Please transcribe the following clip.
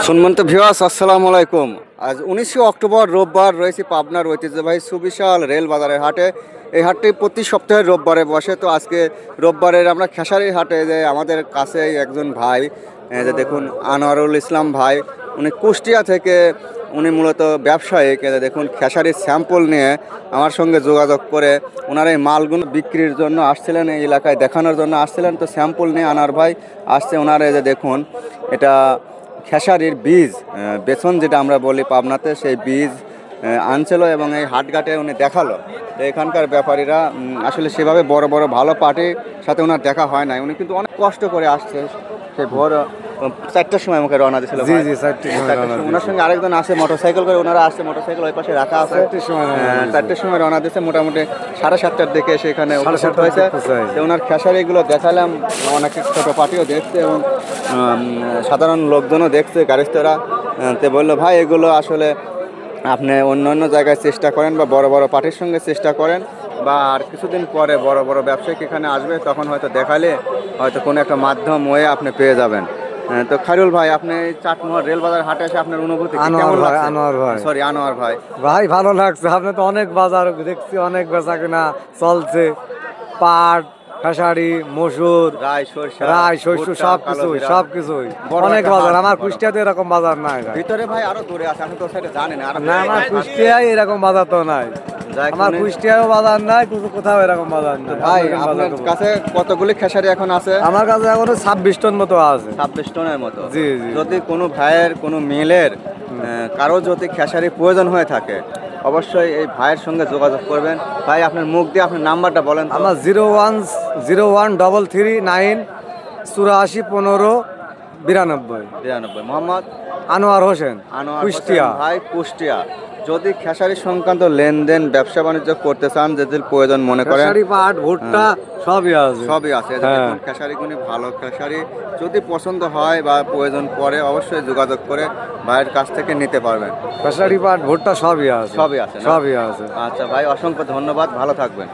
সম্মানিত ভিউয়ার্স, আসসালামু আলাইকুম। আজ 19 অক্টোবর রোববার রয়েছে পাবনার ঐতিহ্যবাহী সুবিশাল রেল বাজারের হাটে। এই হাটটি প্রতি সপ্তাহে রোববারে বসে। তো আজকে রোববারের আমরা খেসারির হাটে যে আমাদের কাছে একজন ভাই, যে দেখুন আনোয়ারুল ইসলাম ভাই, উনি কুষ্টিয়া থেকে, উনি মূলত ব্যবসায়িক। দেখুন খেসারির স্যাম্পল নিয়ে আমার সঙ্গে যোগাযোগ করে ওনার এই মালগুলো বিক্রির জন্য আসছিলেন, এই এলাকায় দেখানোর জন্য আসছিলেন। তো স্যাম্পল নিয়ে আনার ভাই আসছে। ওনার এই যে দেখুন, এটা খেসারির বীজ, বেসন যেটা আমরা বলি পাবনাতে, সেই বীজ আনছিল এবং এই হাটঘাটে উনি দেখালো। তো এখানকার ব্যাপারীরা আসলে সেভাবে বড় বড় ভালো পার্টির সাথে ওনার দেখা হয় না। উনি কিন্তু অনেক কষ্ট করে আসছে। সেই ভোর 4টার সময় আমাকে রওনা দিয়েছিল। জি জি, 4টার সময়। ওনার সঙ্গে আরেকজন আসে মোটরসাইকেল করে, ওনারা আসছে মোটরসাইকেল ওই পাশে রাখা আছে। 4টার সময় রওনা দিয়েছে, মোটামুটি 7:30টার দিকে সেখানে উপস্থিত হয়েছে। তো ওনার খেসারিগুলো দেখালাম, অনেক ছোটো পার্টিও দেখছে এবং সাধারণ লোকজনও দেখছে, গাড়িস্তরা। তো বললো, ভাই এগুলো আসলে আপনি অন্য অন্য জায়গায় চেষ্টা করেন বা বড় বড় পার্টির সঙ্গে চেষ্টা করেন, বা আর কিছুদিন পরে বড় বড় ব্যবসায়িক এখানে আসবে, তখন হয়তো দেখালে হয়তো কোনো একটা মাধ্যম হয়ে আপনি পেয়ে যাবেন। তো খায়রুল ভাই, আপনি চাটমোহর রেলবাজার হাটে এসে আপনার অনুভূতি কেমন লাগছে? আনোয়ার ভাই, ভাই ভালো লাগছে। আপনি তো অনেক বাজার দেখছি, অনেক বেচা কেনা চলছে। পাট, খেসারি, মসুর, রাই, শস্য, সবকিছুই অনেক বাজার। আমার কুষ্টিয়াতে এরকম বাজার নাই ভিতরে ভাই, আরো দূরে আছে, আপনি তো সাইডে জানেন। না, আমার কুষ্টিয়ায় এরকম বাজার তো নাই। আমার কুষ্টিয়াও বাজার নাই, কোথাও এরকম বাজার নাই। ভাই, আপনার কাছে কতগুলি খেসারি এখন আছে? আমার কাছে এখনো 26 টন মতো আছে। 26 টনের মতো? জি জি। যদি কোনো ভাইয়ের, কোনো মিলের কারো যদি খেসারি প্রয়োজন হয়ে থাকে, অবশ্যই এই ভাইয়ের সঙ্গে যোগাযোগ করবেন। ভাই, আপনার মুখ দিয়ে আপনার নাম্বারটা বলেন। আমার 0101339 84 15 92। মোহাম্মদ আনোয়ার হোসেন, কুষ্টিয়া। ভাই, কুষ্টিয়া। যদি খেসারি সংক্রান্ত লেনদেন, ব্যবসা বাণিজ্য করতে চান, যদি প্রয়োজন মনে করেন, খেসারি, পাট, ভুট্টা সবই আছে। খেসারি গুলি ভালো খেসারি, যদি পছন্দ হয় বা প্রয়োজন পড়ে, অবশ্যই যোগাযোগ করে ভাইয়ের কাছ থেকে নিতে পারবেন। খেসারি, পাট, ভুট্টা সবই আছে। সবই আছে। আচ্ছা ভাই, অসংখ্য ধন্যবাদ, ভালো থাকবেন।